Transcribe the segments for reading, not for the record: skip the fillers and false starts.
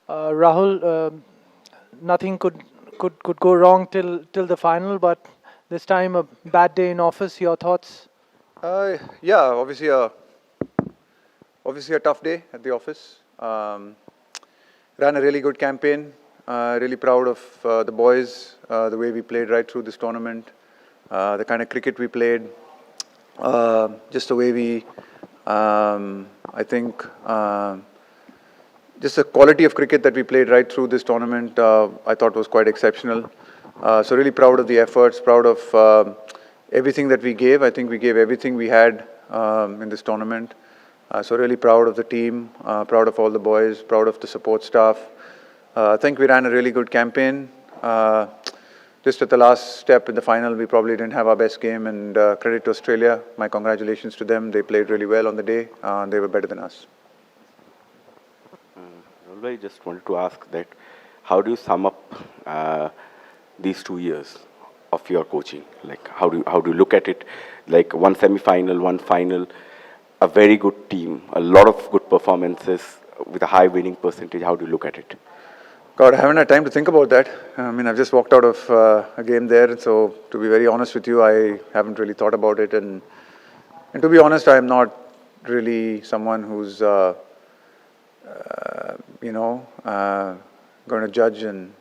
Rahul, nothing could go wrong till the final, but this time a bad day in office. Your thoughts? Yeah, obviously a tough day at the office. Ran a really good campaign. Really proud of the boys, the way we played right through this tournament, the kind of cricket we played, just the way we, I think, just the quality of cricket that we played right through this tournament, I thought was quite exceptional. So really proud of the efforts, proud of everything that we gave. I think we gave everything we had in this tournament. So really proud of the team, proud of all the boys, proud of the support staff. I think we ran a really good campaign. Just at the last step in the final, we probably didn't have our best game, and credit to Australia. My congratulations to them. They played really well on the day. They were better than us. I just wanted to ask that, how do you sum up these 2 years of your coaching? Like, how do you look at it? Like, one semi-final, one final, a very good team, a lot of good performances with a high winning percentage. How do you look at it? God, I haven't had time to think about that. I mean, I've just walked out of a game there, so to be very honest with you, I haven't really thought about it. And to be honest, I'm not really someone who's, going to judge and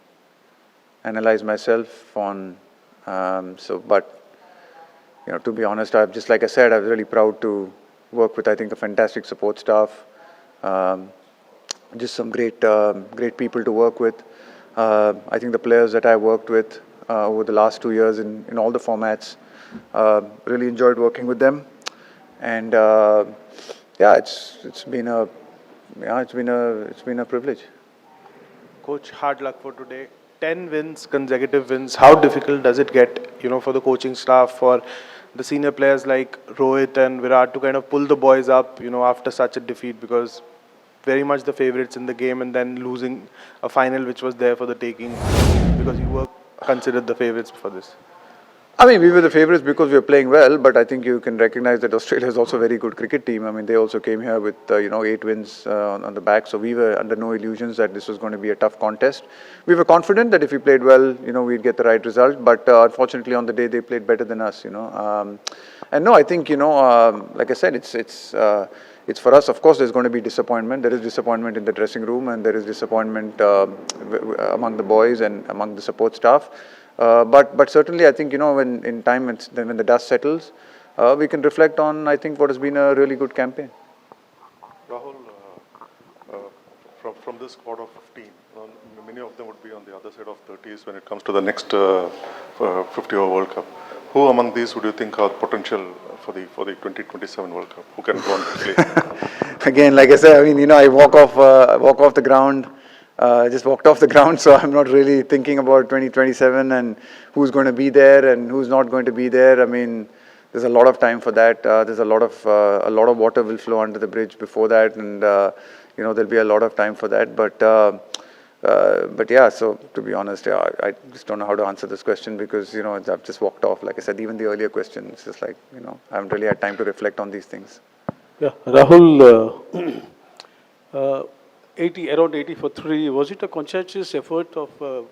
analyze myself on. But to be honest, just like I said, I was really proud to work with, I think, a fantastic support staff. Just some great people to work with. I think the players that I worked with over the last 2 years in all the formats, really enjoyed working with them. And it's been a privilege. Coach, hard luck for today. 10 wins, consecutive wins. How difficult does it get, for the coaching staff, for the senior players like Rohit and Virat to kind of pull the boys up, after such a defeat? Because very much the favorites in the game, and then losing a final which was there for the taking, because you were considered the favorites for this. I mean, we were the favourites because we were playing well, but I think you can recognize that Australia is also a very good cricket team. I mean, they also came here with 8 wins on the back, so we were under no illusions that this was going to be a tough contest. We were confident that if we played well, we'd get the right result, but unfortunately on the day they played better than us. And no, I think like I said, it's for us. Of course, there's going to be disappointment. There is disappointment in the dressing room, and there is disappointment among the boys and among the support staff. But certainly, I think when in time when the dust settles, we can reflect on, I think, what has been a really good campaign. Rahul, from this squad of 15, many of them would be on the other side of 30s when it comes to the next 50-over World Cup. Who among these would you think are potential for the 2027 World Cup? Who can go on to play? Again, like I said, I mean, I walk off the ground. Just walked off the ground, so I'm not really thinking about 2027 and who's going to be there and who's not going to be there. I mean, there's a lot of time for that. There's a lot of water will flow under the bridge before that, and there'll be a lot of time for that. But yeah. So to be honest, I just don't know how to answer this question because I've just walked off. Like I said, even the earlier question, it's just like I haven't really had time to reflect on these things. Yeah, Rahul. Around 80 for 3. Was it a conscientious effort of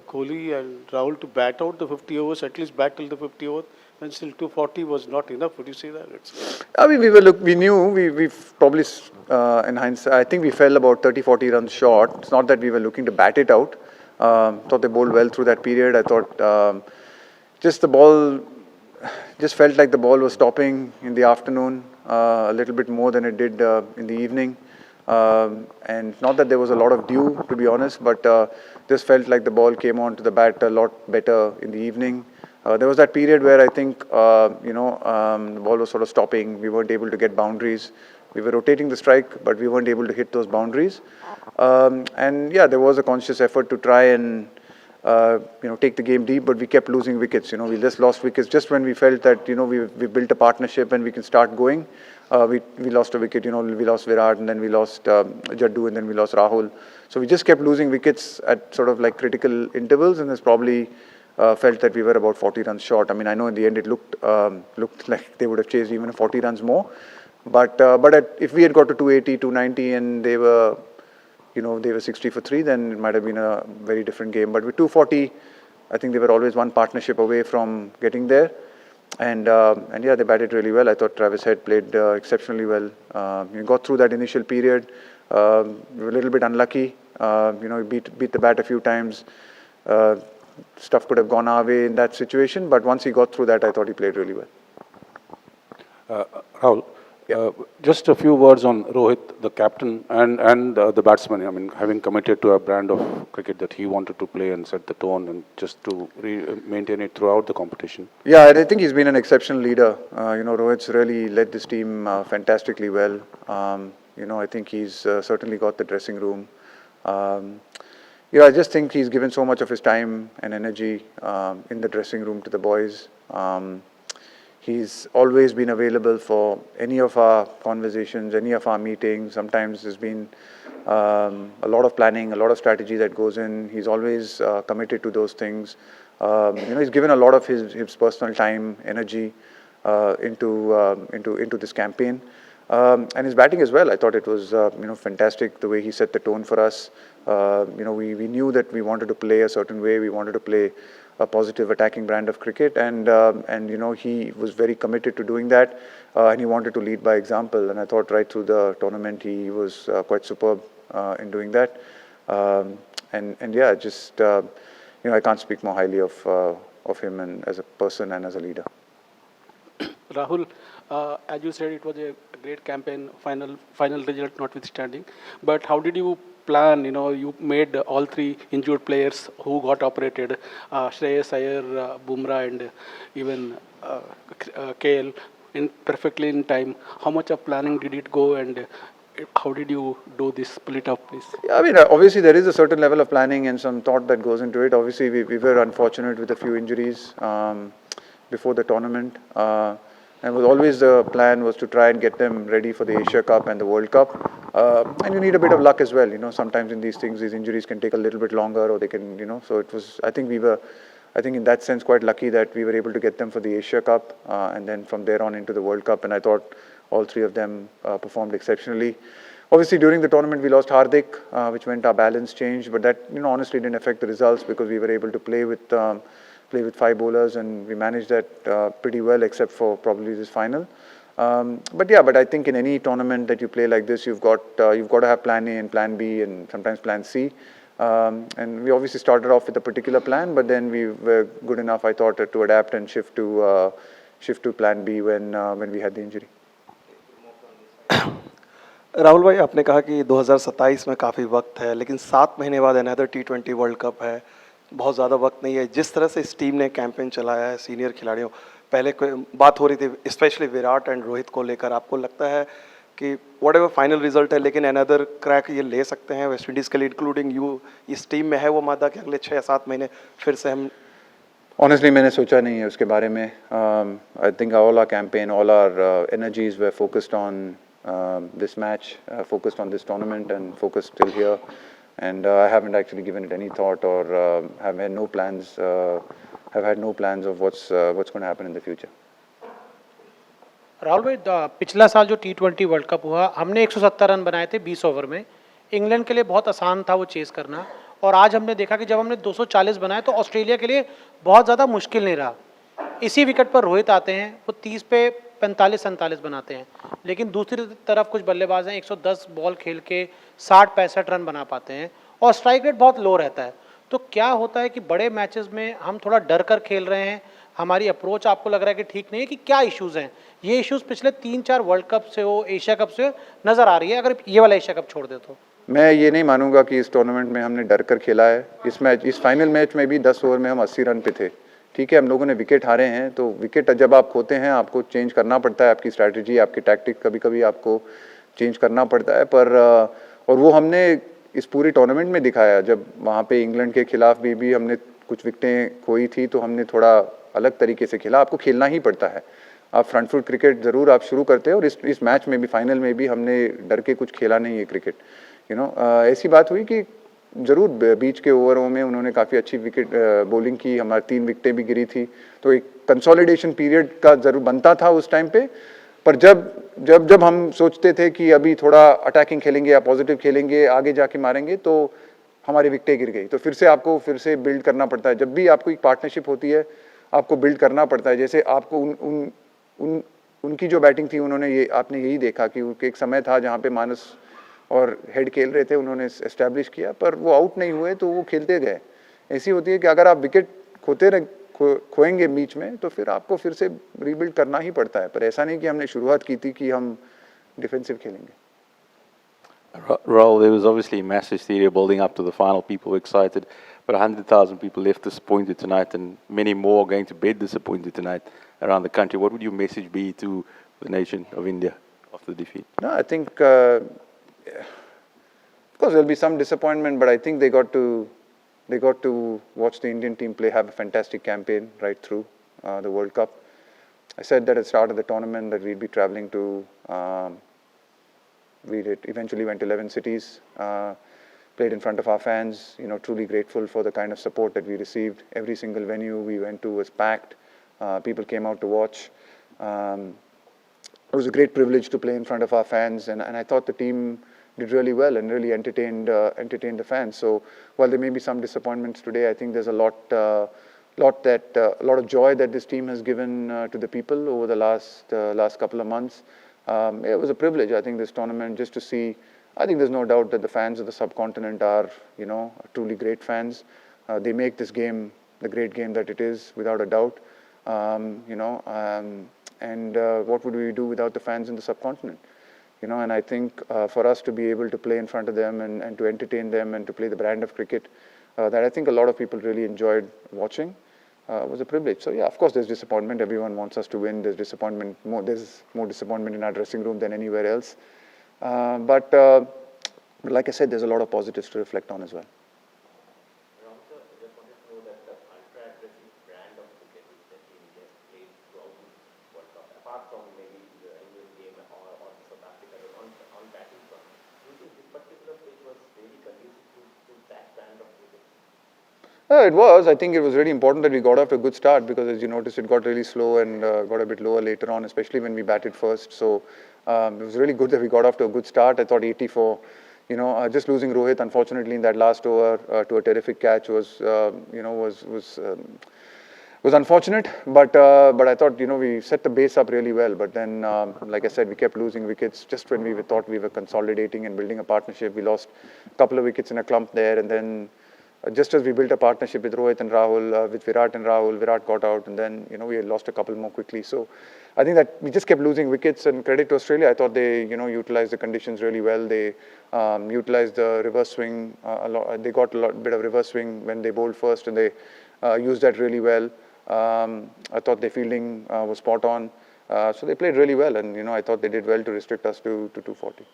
Kohli and Rahul to bat out the 50 overs, at least bat till the 50 overs, and still 240 was not enough? Would you say that? I mean, we knew we probably, in hindsight, I think we fell about 30-40 runs short. It's not that we were looking to bat it out. Thought they bowled well through that period. I thought just the ball, just felt like the ball was stopping in the afternoon a little bit more than it did in the evening. And not that there was a lot of dew, to be honest, but just felt like the ball came onto the bat a lot better in the evening. There was that period where I think the ball was sort of stopping. We weren't able to get boundaries. We were rotating the strike, but we weren't able to hit those boundaries. And yeah, there was a conscious effort to try and take the game deep, but we kept losing wickets. We just lost wickets just when we felt that we built a partnership and we can start going. We lost a wicket. We lost Virat, and then we lost Jaddu, and then we lost Rahul. So we just kept losing wickets at sort of like critical intervals, and it's probably felt that we were about 40 runs short. I mean, I know in the end it looked like they would have chased even 40 runs more. But if we had got to 280, 290, and they were they were 60 for 3, then it might have been a very different game. But with 240, I think they were always one partnership away from getting there. And yeah, they batted really well. I thought Travis Head played exceptionally well. He got through that initial period. We were a little bit unlucky. He beat the bat a few times. Stuff could have gone our way in that situation, but once he got through that, I thought he played really well. Rahul, just a few words on Rohit, the captain, and the batsman. I mean, having committed to a brand of cricket that he wanted to play and set the tone, and just to maintain it throughout the competition. Yeah, I think he's been an exceptional leader. Rohit's really led this team fantastically well. I think he's certainly got the dressing room. I just think he's given so much of his time and energy in the dressing room to the boys. He's always been available for any of our conversations, any of our meetings. Sometimes there's been a lot of planning, a lot of strategy that goes in. He's always committed to those things. He's given a lot of his personal time, energy into this campaign. And his batting as well. I thought it was fantastic the way he set the tone for us. We knew that we wanted to play a certain way. We wanted to play a positive attacking brand of cricket, and he was very committed to doing that, and he wanted to lead by example. And I thought right through the tournament he was quite superb in doing that. I can't speak more highly of him and as a person and as a leader. Rahul, as you said, it was a great campaign, final result notwithstanding. But how did you plan? You made all three injured players who got operated, Shreyas Iyer, Bumrah, and even KL, perfectly in time. How much of planning did it go, and how did you do this split up, please? Yeah, I mean, obviously there is a certain level of planning and some thought that goes into it. Obviously, we were unfortunate with a few injuries before the tournament. And was always the plan was to try and get them ready for the Asia Cup and the World Cup. And you need a bit of luck as well. Sometimes in these things, these injuries can take a little bit longer, or they can, so it was, I think in that sense, quite lucky that we were able to get them for the Asia Cup and then from there on into the World Cup. And I thought all three of them performed exceptionally. Obviously, during the tournament, we lost Hardik, which meant our balance changed. But that, honestly didn't affect the results because we were able to play with 5 bowlers, and we managed that pretty well, except for probably this final. But I think in any tournament that you play like this, you've got to have plan A and plan B and sometimes plan C. And we obviously started off with a particular plan, but then we were good enough, I thought, to adapt and shift to plan B when we had the injury. Rahul भाई, आपने कहा कि 2027 में काफ़ी वक्त है, लेकिन 7 महीने बाद अनदर T20 वर्ल्ड कप है, बहुत ज़्यादा वक्त नहीं है. जिस तरह से इस टीम ने कैंपेन चलाया है सीनियर खिलाड़ियों, पहले बात हो रही थी स्पेशली विराट एंड रोहित को लेकर, आपको लगता है कि वट एवर फाइनल रिजल्ट है लेकिन अनदर क्रैक ये ले सकते हैं वेस्ट इंडीज़ के लिए, इंक्लूडिंग यू, इस टीम में है वो मादा कि अगले 6-7 महीने फिर से हम? Honestly, मैंने सोचा नहीं है उसके बारे में. I think all our campaign, all our energies were focused on this match, focused on this tournament and focused till here. And I haven't actually given it any thought or have had no plans of what's going to happen in the future. Rahul भाई, पिछला साल जो T20 world cup हुआ, हमने 170 run बनाए थे 20 over में. England के लिए बहुत आसान था वो चेस करना, और आज हमने देखा कि जब हमने 240 बनाए तो ऑस्ट्रेलिया के लिए बहुत ज़्यादा मुश्किल नहीं रहा. इसी विकेट पर रोहित आते हैं, वो 30 पे 45-47 बनाते हैं, लेकिन दूसरी तरफ कुछ बल्लेबाज हैं 110 बॉल खेल के 60-65 रन बना पाते हैं और स्ट्राइक रेट बहुत लो रहता है. तो क्या होता है कि बड़े मैचेस में हम थोड़ा डर कर खेल रहे हैं, हमारी अप्रोच आपको लग रहा है कि ठीक नहीं है, कि क्या इश्यूज़ हैं? ये इश्यूज़ पिछले 3-4 वर्ल्ड कप से हो, एशिया कप से नज़र आ रही है, अगर ये वाला एशिया कप छोड़ दे तो? मैं ये नहीं मानूंगा कि इस टूर्नामेंट में हमने डर कर खेला है. इस फाइनल मैच में भी 10 ओवर में हम 80 रन पे थे. ठीक है, हम लोगों ने विकेट हारे हैं, तो विकेट जब आप खोते हैं आपको चेंज करना पड़ता है, आपकी स्ट्रैटेजी, आपकी टैक्टिक कभी कभी आपको चेंज करना पड़ता है. और वो हमने इस पूरे टूर्नामेंट में दिखाया. जब वहाँ पे इंग्लैंड के खिलाफ भी हमने कुछ विकेटें खोई थी, तो हमने थोड़ा अलग तरीके से खेला. आपको खेलना ही पड़ता है. आप फ्रंट फुट क्रिकेट ज़रूर आप शुरू करते हैं, और इस मैच में भी, फाइनल में भी हमने डर के कुछ खेला नहीं है क्रिकेट. ऐसी बात हुई कि ज़रूर बीच के ओवरों में उन्होंने काफ़ी अच्छी विकेट बॉलिंग की, हमारी 3 विकेटें भी गिरी थी, तो एक कंसोलिडेशन पीरियड का ज़रूर बनता था उस टाइम पे. पर जब हम सोचते थे कि अभी थोड़ा अटैकिंग खेलेंगे या पॉजिटिव खेलेंगे, आगे जाके मारेंगे, तो हमारी विकेटें गिर गई। तो फिर से बिल्ड करना पड़ता है। जब भी आपको एक पार्टनरशिप होती है, आपको बिल्ड करना पड़ता है। जैसे आपको उनकी जो बैटिंग थी, आपने यही देखा कि एक समय था जहाँ पे मानस और हेड खेल रहे थे, उन्होंने एस्टैब्लिश किया, पर वो आउट नहीं हुए तो वो खेलते गए। ऐसी होती है कि अगर आप विकेट खोएंगे बीच में, तो फिर आपको फिर से रीबिल्ड करना ही पड़ता है। पर ऐसा नहीं कि हमने शुरुआत की थी कि हम डिफेंसिव खेलेंगे। Rahul, there was obviously mass hysteria building up to the final. People were excited, but 100,000 people left disappointed tonight, and many more are going to bed disappointed tonight around the country. What would your message be to the nation of India after the defeat? No, I think, of course, there'll be some disappointment, but I think they got to watch the Indian team play, have a fantastic campaign right through the World Cup. I said that at the start of the tournament that we'd be traveling to. Eventually went to 11 cities, played in front of our fans. Truly grateful for the kind of support that we received. Every single venue we went to was packed. People came out to watch. It was a great privilege to play in front of our fans, and I thought the team did really well and really entertained the fans. So while there may be some disappointments today, I think there's a lot of joy that this team has given to the people over the last couple of months. It was a privilege, I think, this tournament, just to see. I think there's no doubt that the fans of the subcontinent are, truly great fans. They make this game the great game that it is, without a doubt. And what would we do without the fans in the subcontinent? And I think for us to be able to play in front of them and to entertain them and to play the brand of cricket that I think a lot of people really enjoyed watching, was a privilege. So yeah, of course there's disappointment. Everyone wants us to win. There's disappointment. There's more disappointment in our dressing room than anywhere else. But like I said, there's a lot of positives to reflect on as well. It was. I think it was really important that we got off to a good start, because as you noticed, it got really slow and got a bit lower later on, especially when we batted first. So it was really good that we got off to a good start. I thought 84, just losing Rohit, unfortunately, in that last over to a terrific catch was unfortunate. But I thought, we set the base up really well. But then, like I said, we kept losing wickets just when we thought we were consolidating and building a partnership. We lost a couple of wickets in a clump there, and then just as we built a partnership with Rohit and Rahul, with Virat and Rahul, Virat got out, and then we had lost a couple more quickly. So I think that we just kept losing wickets, and credit to Australia. I thought they utilized the conditions really well. They utilized the reverse swing a lot. They got a bit of reverse swing when they bowled first, and they used that really well. I thought their fielding was spot on. So they played really well, and I thought they did well to restrict us to 240.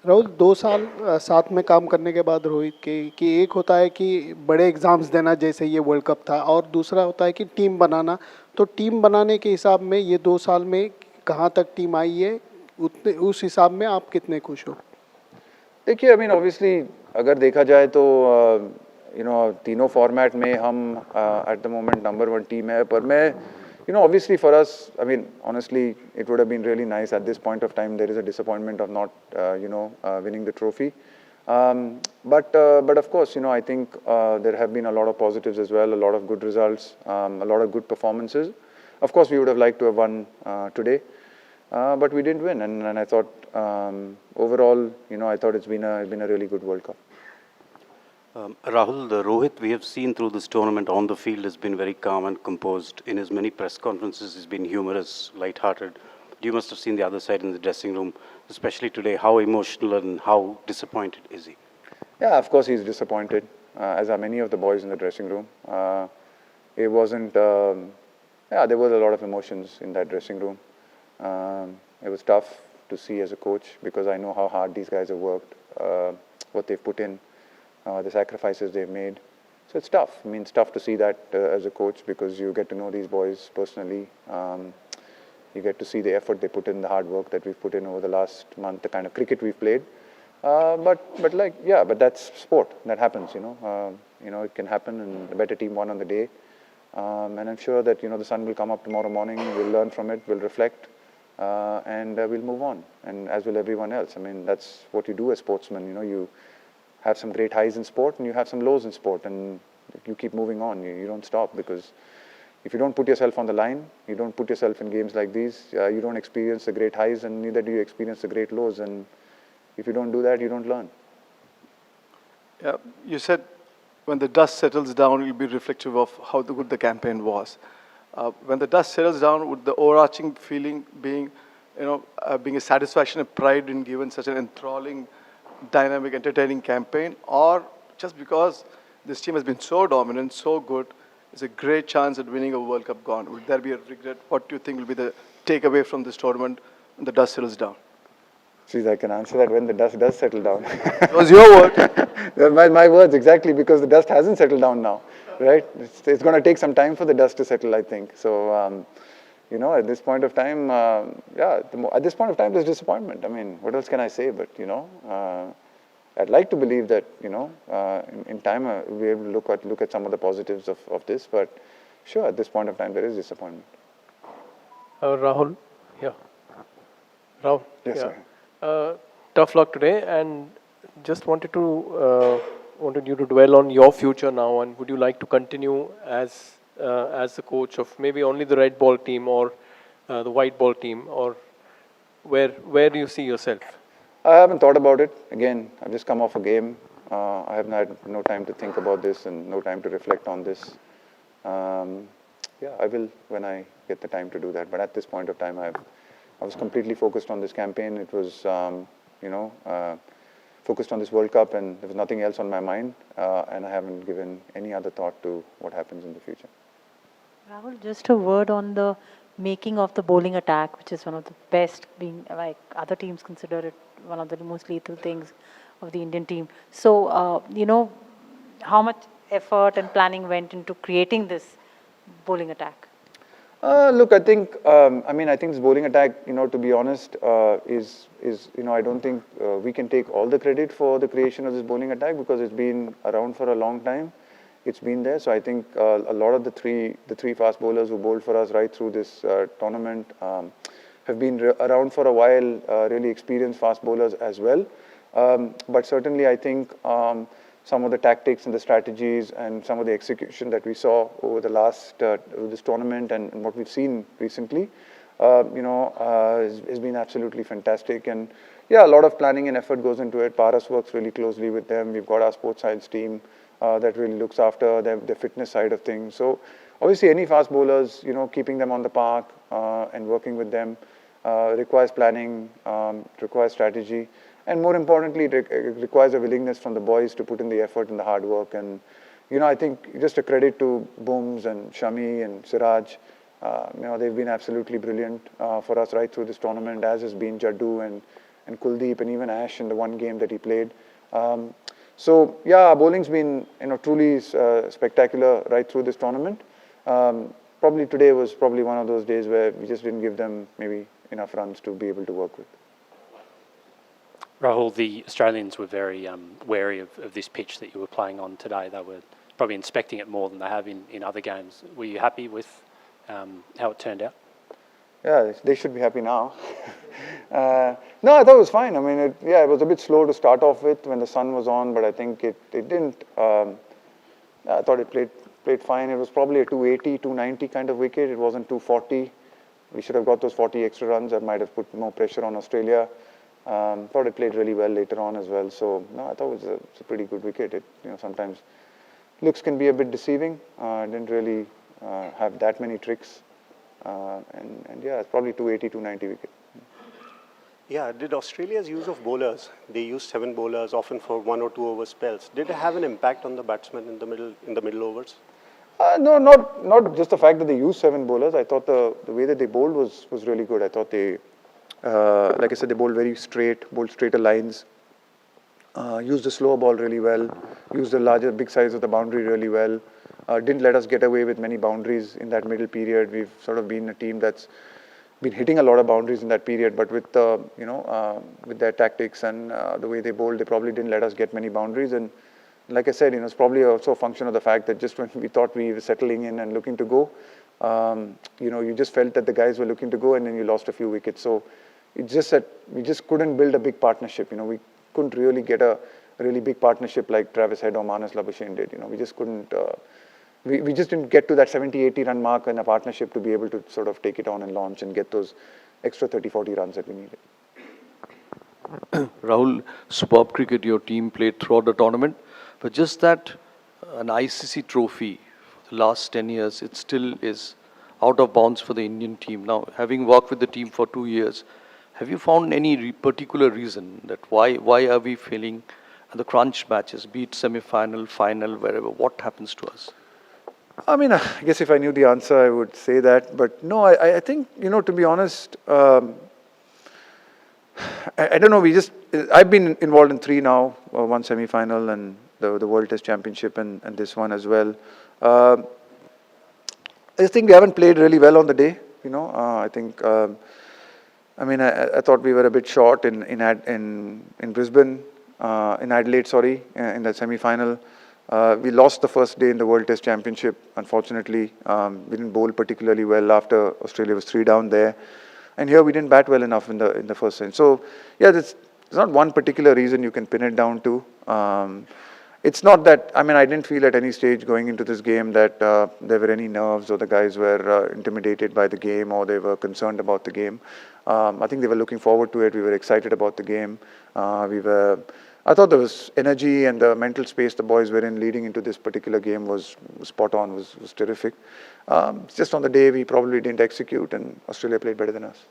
Rahul 2 साल साथ में काम करने के बाद रोहित के कि एक होता है कि बड़े एग्ज़ाम्स देना जैसे ये वर्ल्ड कप था, और दूसरा होता है कि टीम बनाना। तो टीम बनाने के हिसाब में ये 2 साल में कहाँ तक टीम आई है, उस हिसाब में आप कितने खुश हो? देखिए, ऑब्वियसली अगर देखा जाए तो तीनों फॉर्मेट में हम at the moment number 1 team है। पर मैं obviously for us, honestly, it would have been really nice at this point of time. There is a disappointment of not, winning the trophy. But of course, I think there have been a lot of positives as well, a lot of good results, a lot of good performances. Of course, we would have liked to have won today, but we didn't win. And I thought overall, I thought it's been a really good World Cup. Rahul, the Rohit we have seen through this tournament on the field has been very calm and composed. In his many press conferences, he's been humorous, light-hearted. You must have seen the other side in the dressing room, especially today. How emotional and how disappointed is he? Yeah, of course he's disappointed, as are many of the boys in the dressing room. It wasn't, there was a lot of emotions in that dressing room. It was tough to see as a coach, because I know how hard these guys have worked, what they've put in. The sacrifices they've made. So it's tough. It's tough to see that as a coach, because you get to know these boys personally. You get to see the effort they put in, the hard work that we've put in over the last month, the kind of cricket we've played. But that's sport. That happens, it can happen, and the better team won on the day. And I'm sure that, the sun will come up tomorrow morning, we'll learn from it, we'll reflect, and we'll move on, and as will everyone else. I mean, that's what you do as sportsmen. You have some great highs in sport and you have some lows in sport, and you keep moving on. You don't stop, because if you don't put yourself on the line, you don't put yourself in games like these, you don't experience the great highs, and neither do you experience the great lows. And if you don't do that, you don't learn. Yeah, you said when the dust settles down, it will be reflective of how good the campaign was. When the dust settles down, would the overarching feeling being, being a satisfaction and pride in given such an enthralling, dynamic, entertaining campaign, or just because this team has been so dominant, so good, there's a great chance at winning a World Cup gone? Would there be a regret? What do you think will be the takeaway from this tournament when the dust settles down? Please, I can answer that when the dust does settle down. It was your word. my words, exactly, because the dust hasn't settled down now, right? It's going to take some time for the dust to settle, I think. So, at this point of time, at this point of time, there's disappointment. I mean, what else can I say? But, I'd like to believe that, in time, we'll be able to look at some of the positives of this. But sure, at this point of time, there is disappointment. Rahul, yeah. Rahul, Yes, yeah. sir. Tough luck today, and just wanted you to dwell on your future now. And would you like to continue as the coach of maybe only the red ball team or the white ball team, or where do you see yourself? I haven't thought about it. Again, I've just come off a game. I have had no time to think about this and no time to reflect on this. I will when I get the time to do that. But at this point of time, I was completely focused on this campaign. It was, focused on this World Cup, and there was nothing else on my mind. And I haven't given any other thought to what happens in the future. Rahul, just a word on the making of the bowling attack, which is one of the best, being like other teams consider it one of the most lethal things of the Indian team. So, how much effort and planning went into creating this bowling attack? Look, I think, I think this bowling attack, to be honest, is I don't think we can take all the credit for the creation of this bowling attack, because it's been around for a long time. It's been there. So I think a lot of the three fast bowlers who bowled for us right through this tournament have been around for a while, really experienced fast bowlers as well. But certainly I think some of the tactics and the strategies and some of the execution that we saw over the last this tournament and what we've seen recently, has been absolutely fantastic. And yeah, a lot of planning and effort goes into it. Paras works really closely with them. We've got our sports science team that really looks after the fitness side of things. So obviously any fast bowlers, keeping them on the park and working with them requires planning, requires strategy, and more importantly, it requires a willingness from the boys to put in the effort and the hard work. And I think just a credit to Booms and Shami and Siraj. They've been absolutely brilliant for us right through this tournament, as has been Jaddu and Kuldeep and even Ash in the one game that he played. So yeah, our bowling's been truly spectacular right through this tournament. Probably today was probably one of those days where we just didn't give them maybe enough runs to be able to work with. Rahul, the Australians were very wary of this pitch that you were playing on today. They were probably inspecting it more than they have in other games. Were you happy with how it turned out? Yeah, they should be happy now. No, I thought it was fine. I mean, it was a bit slow to start off with when the sun was on, but I think it didn't. I thought it played fine. It was probably a 280, 290 kind of wicket. It wasn't 240. We should have got those 40 extra runs. That might have put more pressure on Australia. Thought it played really well later on as well. So no, I thought it was a pretty good wicket. It, sometimes looks can be a bit deceiving. Didn't really have that many tricks. And yeah, it's probably 280, 290 wicket. Yeah, did Australia's use of bowlers, they used 7 bowlers often for 1 or 2 over spells, did it have an impact on the batsmen in the middle overs? No, not just the fact that they used 7 bowlers. I thought the way that they bowled was really good. I thought they, like I said, they bowled very straight, bowled straighter lines, used the slower ball really well, used the big size of the boundary really well. Didn't let us get away with many boundaries in that middle period. We've sort of been a team that's been hitting a lot of boundaries in that period, but with with their tactics and the way they bowled, they probably didn't let us get many boundaries. And like I said, it's probably also a function of the fact that just when we thought we were settling in and looking to go, you just felt that the guys were looking to go, and then you lost a few wickets. So it's just that we just couldn't build a big partnership. We couldn't really get a really big partnership like Travis Head or Manas Labuschagne did. We just couldn't. We just didn't get to that 70-80 run mark in a partnership to be able to sort of take it on and launch and get those extra 30-40 runs that we needed. Rahul, superb cricket your team played throughout the tournament, but just that an ICC trophy for the last 10 years, it still is out of bounds for the Indian team. Now, having worked with the team for 2 years, have you found any particular reason that why are we failing at the crunch matches, be it semi-final, final, wherever? What happens to us? I mean, I guess if I knew the answer, I would say that. But no, I think, to be honest, I don't know, I've been involved in 3 now, 1 semi-final and the World Test Championship and this one as well. I think we haven't played really well on the day, I think, I thought we were a bit short in Brisbane, in Adelaide, sorry, in the semi-final. We lost the first day in the World Test Championship, unfortunately. We didn't bowl particularly well after Australia was 3 down there. And here we didn't bat well enough in the first inning. So, yeah, there's not one particular reason you can pin it down to. It's not that, I didn't feel at any stage going into this game that there were any nerves or the guys were intimidated by the game or they were concerned about the game. I think they were looking forward to it. We were excited about the game. I thought there was energy and the mental space the boys were in leading into this particular game was spot on, was terrific. Just on the day we probably didn't execute and Australia played better than us.